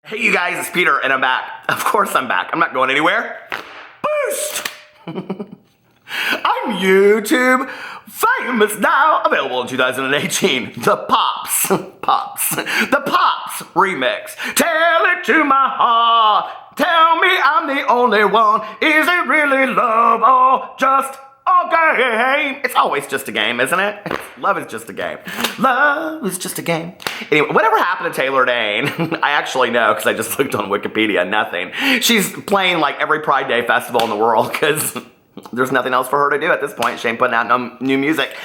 Hey you guys, it's Peter and I'm back. Of course I'm back. I'm not going anywhere. Boost! I'm YouTube famous now, available in 2018. The Pops remix. Tell it to my heart. Tell me I'm the only one. Is it really love or just a game? It's always just a game, isn't it? Love is just a game. Love is just a game. Anyway, whatever happened to Taylor Dane? I actually know because I just looked on Wikipedia. Nothing. She's playing like every Pride Day festival in the world because there's nothing else for her to do at this point. She ain't putting out no new music.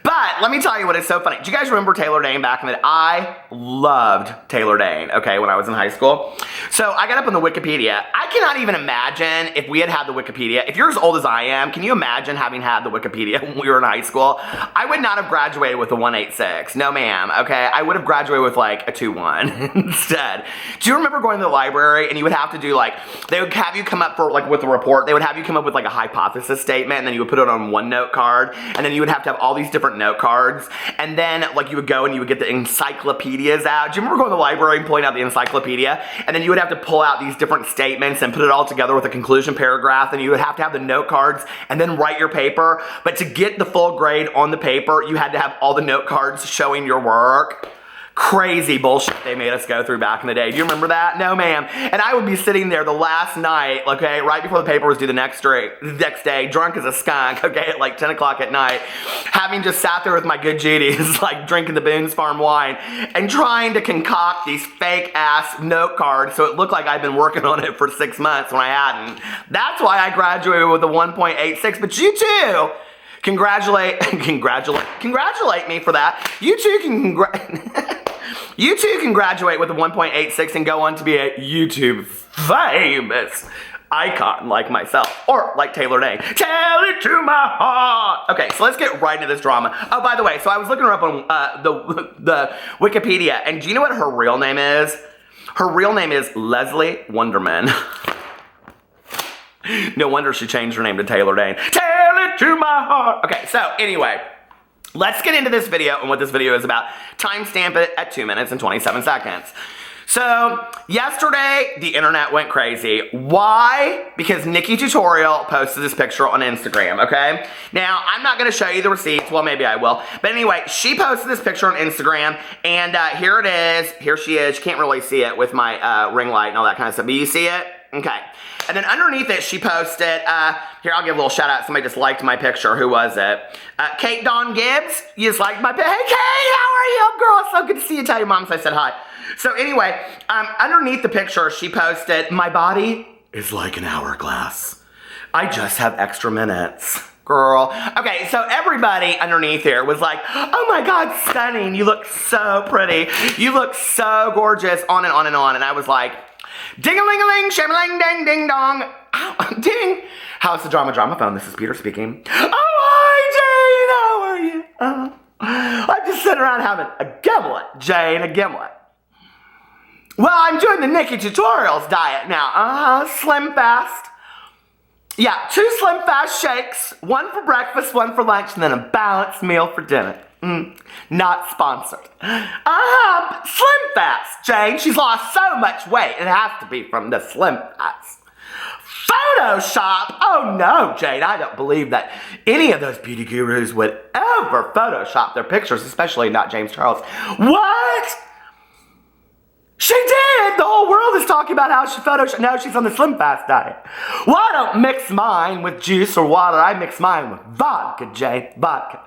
But let me tell you what is so funny. Do you guys remember Taylor Dane back in the day? I loved Taylor Dane, okay, when I was in high school. So I got up on the Wikipedia. I cannot even imagine if we had had the Wikipedia. If you're as old as I am, can you imagine having had the Wikipedia when we were in high school? I would not have graduated with a 186. No, ma'am, okay? I would have graduated with like a 2-1 instead. Do you remember going to the library and you would have to do like, they would have you come up for like with a report. They would have you come up with like a hypothesis statement and then you would put it on one note card and then you would have to have all these different note cards and then like you would go and you would get the encyclopedias out. Do you remember going to the library and pulling out the encyclopedia and then you would have to pull out these different statements and put it all together with a conclusion paragraph and you would have to have the note cards and then write your paper, but to get the full grade on the paper you had to have all the note cards showing your work. Crazy bullshit they made us go through back in the day. Do you remember that? No, ma'am. And I would be sitting there the last night, okay, right before the paper was due the next day, drunk as a skunk, okay, at like 10 o'clock at night, having just sat there with my good Judy's, like drinking the Boone's Farm wine and trying to concoct these fake-ass note cards so it looked like I'd been working on it for 6 months when I hadn't. That's why I graduated with a 1.86, but you too. Congratulate me for that. You too can graduate with a 1.86 and go on to be a YouTube famous icon like myself or like Taylor Dane. Tell it to my heart. Okay, so let's get right into this drama. Oh, by the way, so I was looking her up on the Wikipedia, and do you know what her real name is? Her real name is Leslie Wonderman. No wonder she changed her name to Taylor Dane. Tell it to my heart. Okay, so anyway, let's get into this video and what this video is about. Timestamp it at 2 minutes and 27 seconds. So, yesterday, the internet went crazy. Why? Because NikkieTutorial posted this picture on Instagram, okay? Now, I'm not going to show you the receipts. Well, maybe I will. But anyway, she posted this picture on Instagram, and here it is. Here she is. You can't really see it with my ring light and all that kind of stuff. But you see it? Okay. And then underneath it, she posted, here, I'll give a little shout out. Somebody just liked my picture. Who was it? Kate Dawn Gibbs. You just liked my picture. Hey, Kate, how are you, girl? It's so good to see you. Tell your mom so I said hi. So anyway, underneath the picture, she posted, my body is like an hourglass. I just have extra minutes. Girl. Okay, so everybody underneath here was like, oh my God, stunning. You look so pretty. You look so gorgeous, on and on and on. And I was like, ding-a-ling-a-ling, sham-a-ling, ding, ding, dong. Ow, ding. How's the drama phone? This is Peter speaking. Oh, hi, Jane. How are you? I'm just sitting around having a gimlet, Jane, a gimlet. Well, I'm doing the NikkieTutorials diet now. Slim Fast. Yeah, 2 Slim Fast shakes, 1 for breakfast, 1 for lunch, and then a balanced meal for dinner. Not sponsored. Slim Fast, Jane. She's lost so much weight. It has to be from the Slim Fast. Photoshop? Oh no, Jane. I don't believe that any of those beauty gurus would ever Photoshop their pictures, especially not James Charles. What? She did! The whole world is talking about how she photoshopped. No, she's on the Slim Fast diet. Well, I don't mix mine with juice or water. I mix mine with vodka, Jane. Vodka.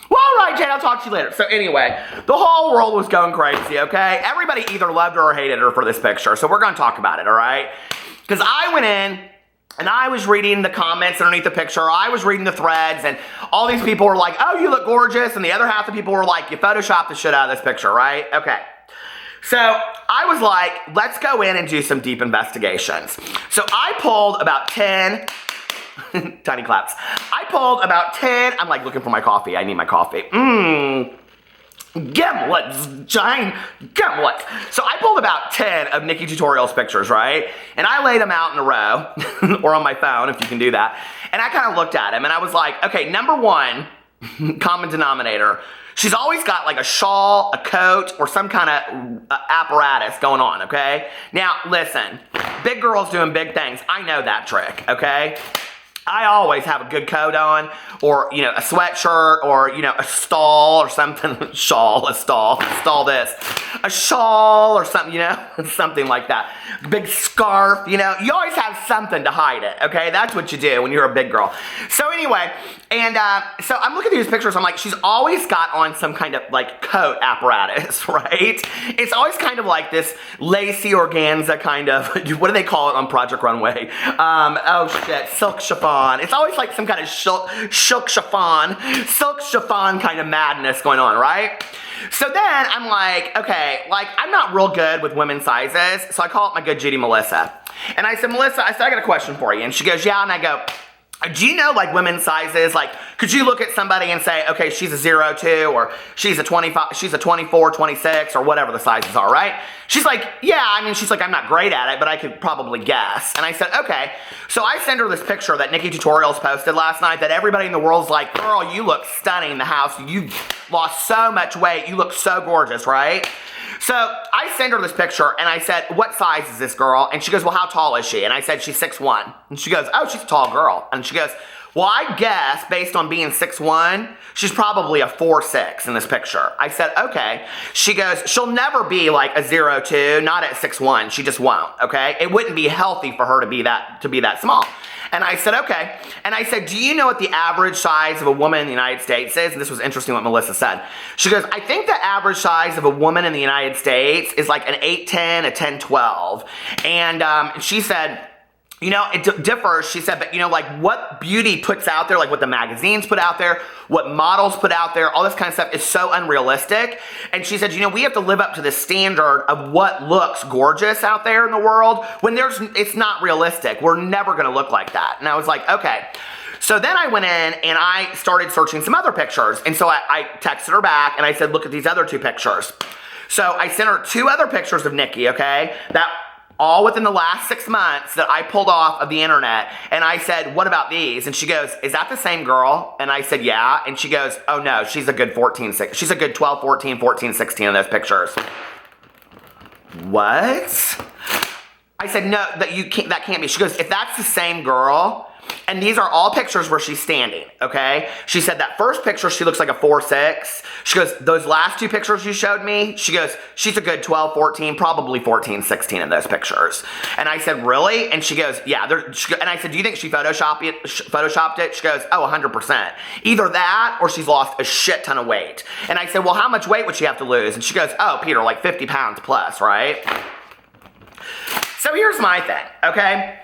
Well, all right, Jane, I'll talk to you later. So anyway, the whole world was going crazy, okay? Everybody either loved her or hated her for this picture, so we're going to talk about it, all right? Because I went in, and I was reading the comments underneath the picture. I was reading the threads, and all these people were like, oh, you look gorgeous, and the other half of the people were like, you photoshopped the shit out of this picture, right? Okay. So I was like, let's go in and do some deep investigations. So I pulled about 10... tiny claps. I pulled about 10, I'm like looking for my coffee. I need my coffee. Gimlets, Jane, gimlets. So I pulled about 10 of NikkieTutorials pictures, right? And I laid them out in a row, or on my phone if you can do that. And I kind of looked at them and I was like, okay, number 1, common denominator. She's always got like a shawl, a coat, or some kind of apparatus going on, okay? Now, listen, big girls doing big things. I know that trick, okay? I always have a good coat on, or, you know, a sweatshirt, or, you know, a stall or something. A stall this. A shawl or something, you know, something like that. Big scarf, you know. You always have something to hide it, okay? That's what you do when you're a big girl. So anyway, and so I'm looking at these pictures, I'm like, she's always got on some kind of, like, coat apparatus, right? It's always kind of like this lacy organza kind of, what do they call it on Project Runway? Oh shit, silk chiffon. It's always like some kind of silk chiffon kind of madness going on, right? So then I'm like, okay, like I'm not real good with women's sizes, so I call up my good Judy Melissa. And I said, Melissa, I got a question for you. And she goes, yeah, and I go, do you know like women's sizes? Like, could you look at somebody and say, okay, she's a 02, or she's a 25, she's a 24, 26, or whatever the sizes are, right? She's like, yeah, I mean, she's like, I'm not great at it, but I could probably guess. And I said, okay. So I send her this picture that NikkieTutorials posted last night that everybody in the world's like, girl, you look stunning in the house. You lost so much weight. You look so gorgeous, right? So I send her this picture and I said, what size is this girl? And she goes, well, how tall is she? And I said, she's 6'1". And she goes, oh, she's a tall girl. And she goes, well, I guess based on being 6'1", she's probably a 4'6" in this picture. I said, okay. She goes, she'll never be like a 02, not at 6'1". She just won't, okay? It wouldn't be healthy for her to be that small. And I said, okay. And I said, do you know what the average size of a woman in the United States is? And this was interesting what Melissa said. She goes, I think the average size of a woman in the United States is like an 8'10", a 10'12". And she said, you know, it differs, she said, but you know, like what beauty puts out there, like what the magazines put out there, what models put out there, all this kind of stuff is so unrealistic. And she said, you know, we have to live up to the standard of what looks gorgeous out there in the world when it's not realistic. We're never gonna look like that. And I was like, okay. So then I went in and I started searching some other pictures. And so I texted her back and I said, look at these other two pictures. So I sent her two other pictures of Nikkie, okay? That all within the last 6 months that I pulled off of the internet. And I said, what about these? And she goes, is that the same girl? And I said, yeah. And she goes, oh no, she's a good 14, 16. She's a good 12, 14, 14, 16 in those pictures. What? I said, no, that can't be. She goes, if that's the same girl, and these are all pictures where she's standing, okay? She said that first picture, she looks like a 4'6". She goes, those last two pictures you showed me, she goes, she's a good 12, 14, probably 14, 16 in those pictures. And I said, really? And she goes, yeah. And I said, do you think she photoshopped it? She goes, oh, 100%. Either that or she's lost a shit ton of weight. And I said, well, how much weight would she have to lose? And she goes, oh, Peter, like 50 pounds plus, right? So here's my thing, okay?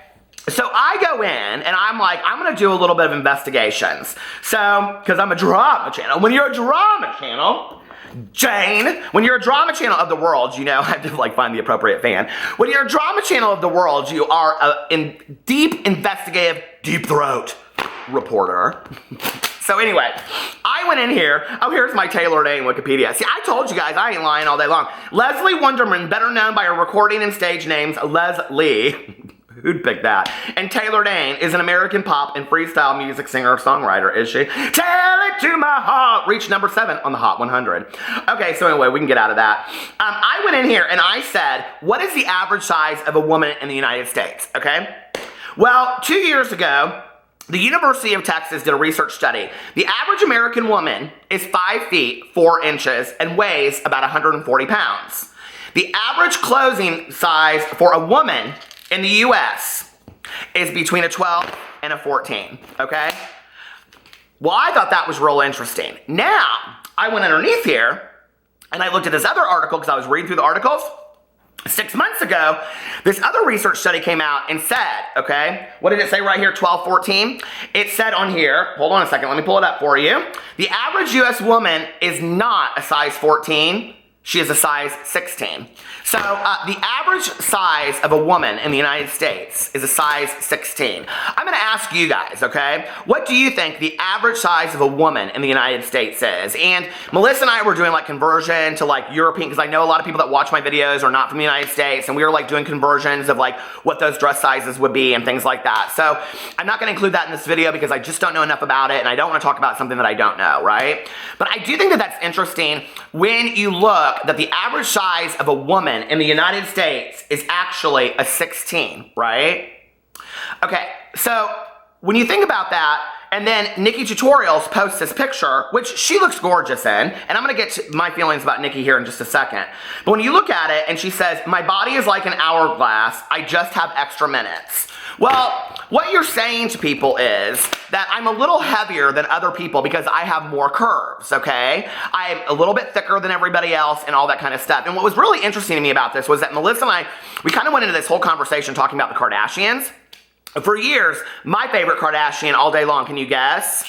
So I go in and I'm like, I'm gonna do a little bit of investigations. So, because I'm a drama channel. When you're a drama channel, Jane, when you're a drama channel of the world, you know, I have to like find the appropriate fan. When you're a drama channel of the world, you are a deep investigative, deep throat reporter. So anyway, I went in here. Oh, here's my Taylor Dane Wikipedia. See, I told you guys, I ain't lying all day long. Leslie Wunderman, better known by her recording and stage names, Leslie. Who'd pick that? And Taylor Dane is an American pop and freestyle music singer-songwriter, is she? Tell it to my heart. Reached number 7 on the Hot 100. Okay, so anyway, we can get out of that. I went in here and I said, what is the average size of a woman in the United States, okay? Well, 2 years ago, the University of Texas did a research study. The average American woman is 5 feet 4 inches and weighs about 140 pounds. The average clothing size for a woman in the U.S. is between a 12 and a 14, okay? Well, I thought that was real interesting. Now, I went underneath here, and I looked at this other article, because I was reading through the articles. 6 months ago, this other research study came out and said, okay, what did it say right here, 12, 14? It said on here, hold on a second, let me pull it up for you. The average U.S. woman is not a size 14, She is a size 16. So the average size of a woman in the United States is a size 16. I'm going to ask you guys, okay? What do you think the average size of a woman in the United States is? And Melissa and I were doing like conversion to like European, because I know a lot of people that watch my videos are not from the United States, and we were like doing conversions of like what those dress sizes would be and things like that. So I'm not going to include that in this video because I just don't know enough about it, and I don't want to talk about something that I don't know, right? But I do think that that's interesting when you look that the average size of a woman in the United States is actually a 16, right? Okay, so when you think about that, and then NikkieTutorials posts this picture, which she looks gorgeous in, and I'm going to get to my feelings about Nikkie here in just a second. But when you look at it, and she says, my body is like an hourglass, I just have extra minutes. Well, what you're saying to people is that I'm a little heavier than other people because I have more curves, okay? I'm a little bit thicker than everybody else and all that kind of stuff. And what was really interesting to me about this was that Melissa and I, we kind of went into this whole conversation talking about the Kardashians. For years, my favorite Kardashian all day long, can you guess?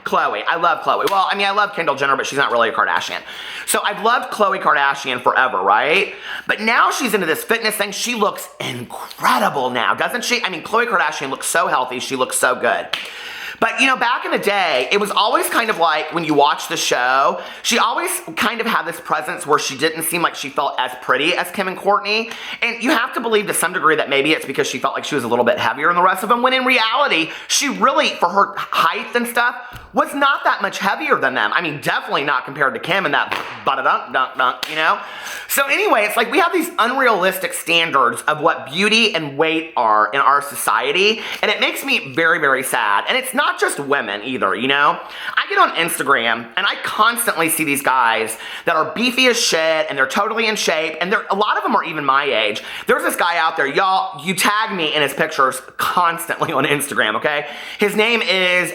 Khloe. I love Khloe. Well, I mean, I love Kendall Jenner, but she's not really a Kardashian. So I've loved Khloe Kardashian forever, right? But now she's into this fitness thing. She looks incredible now, doesn't she? I mean, Khloe Kardashian looks so healthy. She looks so good. But, you know, back in the day, it was always kind of like when you watch the show, she always kind of had this presence where she didn't seem like she felt as pretty as Kim and Kourtney. And you have to believe to some degree that maybe it's because she felt like she was a little bit heavier than the rest of them, when in reality, she really, for her height and stuff, was not that much heavier than them. I mean, definitely not compared to Kim and that ba-da-dunk-dunk-dunk, you know? So anyway, it's like we have these unrealistic standards of what beauty and weight are in our society, and it makes me very, very sad. And it's not just women either, you know? I get on Instagram, and I constantly see these guys that are beefy as shit, and they're totally in shape, and a lot of them are even my age. There's this guy out there, y'all, you tag me in his pictures constantly on Instagram, okay? His name is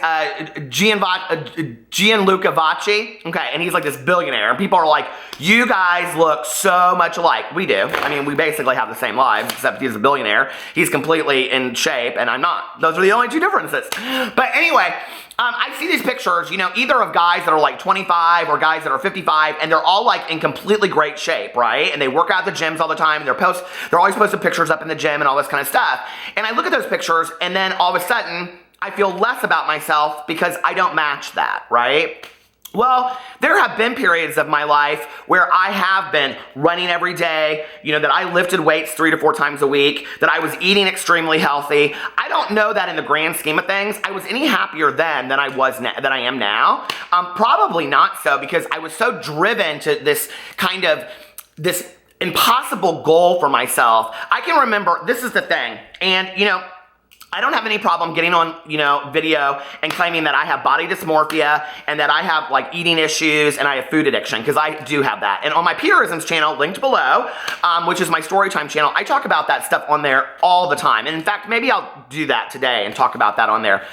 Gianluca Vacci, okay, and he's like this billionaire, and people are like, you guys look so much alike. We do. I mean, we basically have the same lives, except he's a billionaire. He's completely in shape, and I'm not. Those are the only two differences. But anyway, I see these pictures, you know, either of guys that are like 25 or guys that are 55, and they're all like in completely great shape, right? And they work out at the gyms all the time, and they're always posting pictures up in the gym and all this kind of stuff. And I look at those pictures, and then all of a sudden, I feel less about myself because I don't match that, right? Well, there have been periods of my life where I have been running every day, you know, that I lifted weights 3 to 4 times a week, that I was eating extremely healthy. I don't know that in the grand scheme of things, I was any happier then than than I am now. Probably not so, because I was so driven to this impossible goal for myself. I can remember, this is the thing, and, you know, I don't have any problem getting on, you know, video and claiming that I have body dysmorphia and that I have like eating issues and I have food addiction, because I do have that. And on my Purisms channel, linked below, which is my Storytime channel, I talk about that stuff on there all the time. And in fact, maybe I'll do that today and talk about that on there.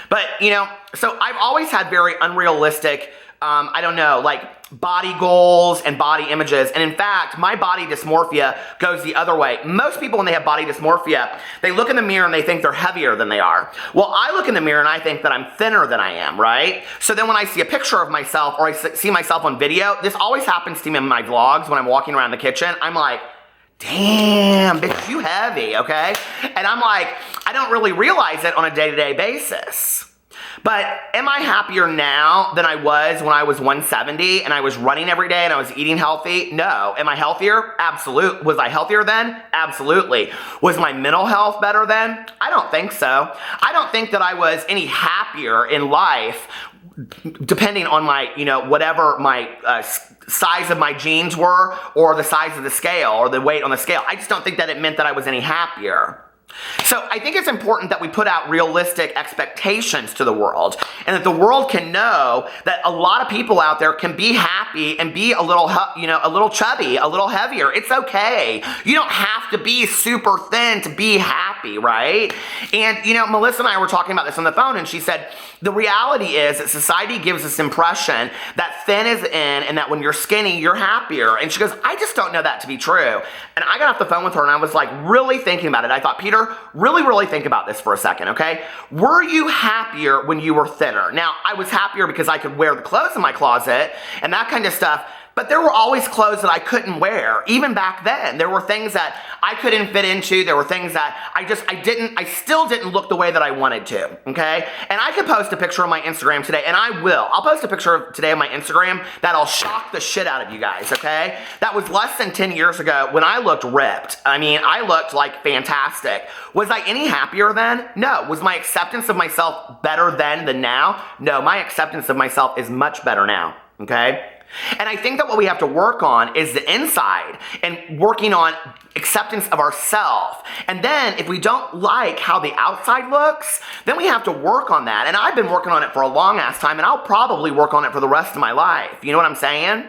But, you know, so I've always had very unrealistic, I don't know, like body goals and body images. And in fact, my body dysmorphia goes the other way. Most people, when they have body dysmorphia, they look in the mirror and they think they're heavier than they are. Well, I look in the mirror and I think that I'm thinner than I am, right? So then when I see a picture of myself or I see myself on video, this always happens to me in my vlogs when I'm walking around the kitchen. I'm like, damn, bitch, you heavy, okay? And I'm like, I don't really realize it on a day-to-day basis. But am I happier now than I was when I was 170 and I was running every day and I was eating healthy? No. Am I healthier? Absolutely. Was I healthier then? Absolutely. Was my mental health better then? I don't think so. I don't think that I was any happier in life, depending on my, you know, whatever my size of my jeans were, or the size of the scale, or the weight on the scale. I just don't think that it meant that I was any happier. So I think it's important that we put out realistic expectations to the world, and that the world can know that a lot of people out there can be happy and be a little, you know, a little chubby, a little heavier. It's okay. You don't have to be super thin to be happy, right? And, you know, Melissa and I were talking about this on the phone, and she said, the reality is that society gives this impression that thin is in, and that when you're skinny, you're happier. And she goes, I just don't know that to be true. And I got off the phone with her, and I was like really thinking about it. I thought, Peter, really think about this for a second, okay? Were you happier when you were thinner? Now, I was happier because I could wear the clothes in my closet and that kind of stuff, But there were always clothes that I couldn't wear, even back then. There were things that I couldn't fit into. There were things that I still didn't look the way that I wanted to, okay? And I could post a picture on my Instagram today, and I will. I'll post a picture today on my Instagram that'll shock the shit out of you guys, okay? That was less than 10 years ago when I looked ripped. I mean, I looked like fantastic. Was I any happier then? No. Was my acceptance of myself better then than now? No, my acceptance of myself is much better now, okay? And I think that what we have to work on is the inside and working on acceptance of ourselves. And then if we don't like how the outside looks, then we have to work on that. And I've been working on it for a long ass time, and I'll probably work on it for the rest of my life. You know what I'm saying?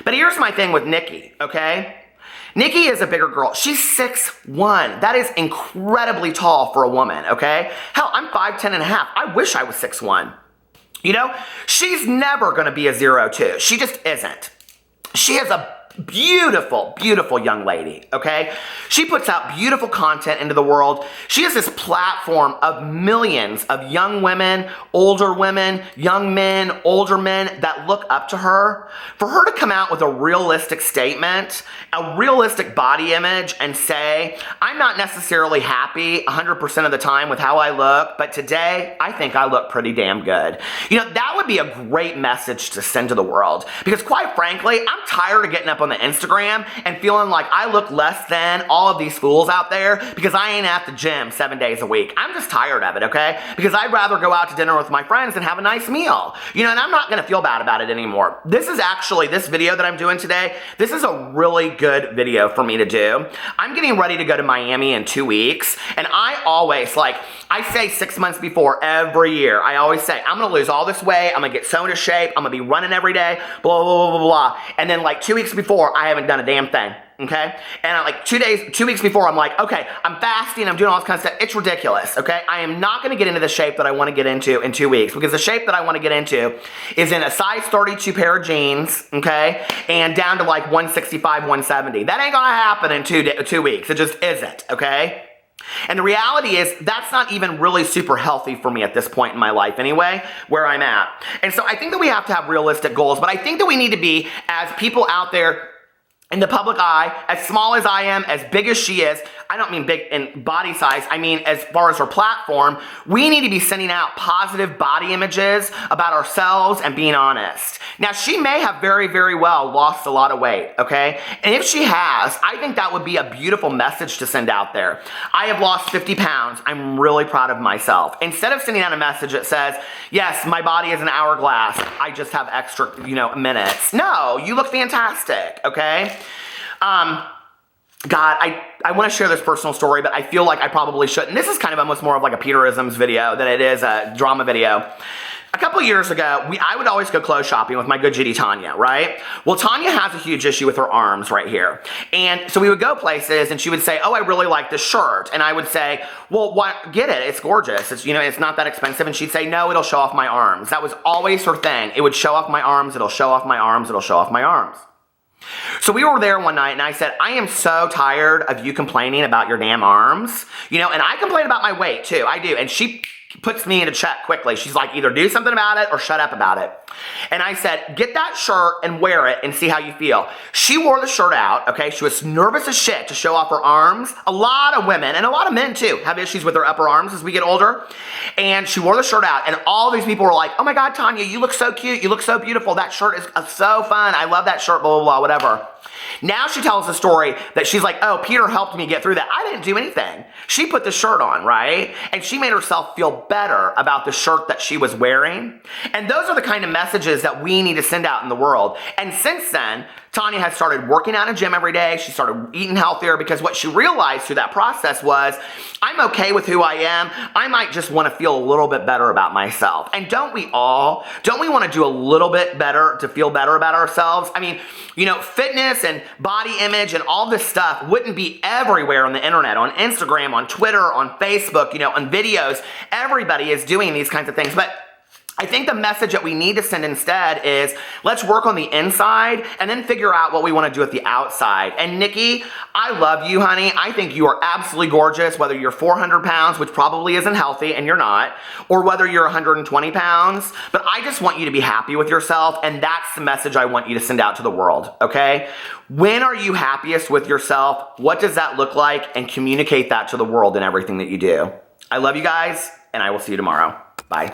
But here's my thing with Nikkie, okay? Nikkie is a bigger girl. She's 6'1". That is incredibly tall for a woman, okay? Hell, I'm 5'10" and a half. I wish I was 6'1". You know, she's never going to be a 0'2". She just isn't. She is a beautiful, beautiful young lady, okay? She puts out beautiful content into the world. She has this platform of millions of young women, young men, older men that look up to her. For her to come out with a realistic statement, a realistic body image, and say, I'm not necessarily happy 100% of the time with how I look, but today I think I look pretty damn good. You know, that would be a great message to send to the world, because quite frankly, I'm tired of getting up on the Instagram and feeling like I look less than all of these fools out there because I ain't at the gym 7 days a week. I'm just tired of it, okay? Because I'd rather go out to dinner with my friends and have a nice meal. You know, and I'm not gonna feel bad about it anymore. This video that I'm doing today, this is a really good video for me to do. I'm getting ready to go to Miami in 2 weeks, and I always, I say 6 months before every year, I always say, I'm gonna lose all this weight, I'm gonna get so into shape, I'm gonna be running every day, blah, blah, blah, blah, blah. And then 2 weeks before, I haven't done a damn thing, okay? And 2 weeks before, I'm like, okay, I'm fasting, I'm doing all this kind of stuff. It's ridiculous, okay? I am not gonna get into the shape that I wanna get into in 2 weeks, because the shape that I wanna get into is in a size 32 pair of jeans, okay? And down to 165, 170. That ain't gonna happen in 2 weeks. It just isn't, okay? And the reality is, that's not even really super healthy for me at this point in my life anyway, where I'm at. And so I think that we have to have realistic goals, but I think that we need to be, as people out there in the public eye, as small as I am, as big as she is, I don't mean big in body size, I mean as far as her platform, we need to be sending out positive body images about ourselves and being honest. Now, she may have very, very well lost a lot of weight, okay? And if she has, I think that would be a beautiful message to send out there. I have lost 50 pounds. I'm really proud of myself. Instead of sending out a message that says, yes, my body is an hourglass, I just have extra, minutes. No, you look fantastic, okay? God, I want to share this personal story, but I feel like I probably shouldn't. This is kind of almost more of like a Peterisms video than it is a drama video. A couple years ago, I would always go clothes shopping with my good Judy Tanya, right? Well, Tanya has a huge issue with her arms right here. And so we would go places and she would say, oh, I really like this shirt. And I would say, well, get it. It's gorgeous. It's, it's not that expensive. And she'd say, no, it'll show off my arms. That was always her thing. It would show off my arms. It'll show off my arms. It'll show off my arms. So we were there one night and I said, I am so tired of you complaining about your damn arms. And I complain about my weight too. I do. And she puts me into check quickly. She's like, either do something about it or shut up about it. And I said, get that shirt and wear it and see how you feel. She wore the shirt out, okay? She was nervous as shit to show off her arms. A lot of women, and a lot of men too, have issues with their upper arms as we get older. And she wore the shirt out, and all these people were like, oh my God, Tanya, you look so cute. You look so beautiful. That shirt is so fun. I love that shirt, blah, blah, blah, whatever. Now she tells a story that she's like, oh, Peter helped me get through that. I didn't do anything. She put the shirt on, right? And she made herself feel better about the shirt that she was wearing. And those are the kind of messages that we need to send out in the world. And since then, Tanya has started working out in a gym every day. She started eating healthier because what she realized through that process was, I'm okay with who I am. I might just want to feel a little bit better about myself. And don't we all? Don't we want to do a little bit better to feel better about ourselves? I mean, fitness and body image and all this stuff wouldn't be everywhere on the internet, on Instagram, on Twitter, on Facebook, on videos. Everybody is doing these kinds of things. But I think the message that we need to send instead is let's work on the inside and then figure out what we want to do at the outside. And Nikki, I love you, honey. I think you are absolutely gorgeous, whether you're 400 pounds, which probably isn't healthy, and you're not, or whether you're 120 pounds. But I just want you to be happy with yourself, and that's the message I want you to send out to the world, okay? When are you happiest with yourself? What does that look like? And communicate that to the world in everything that you do. I love you guys, and I will see you tomorrow. Bye.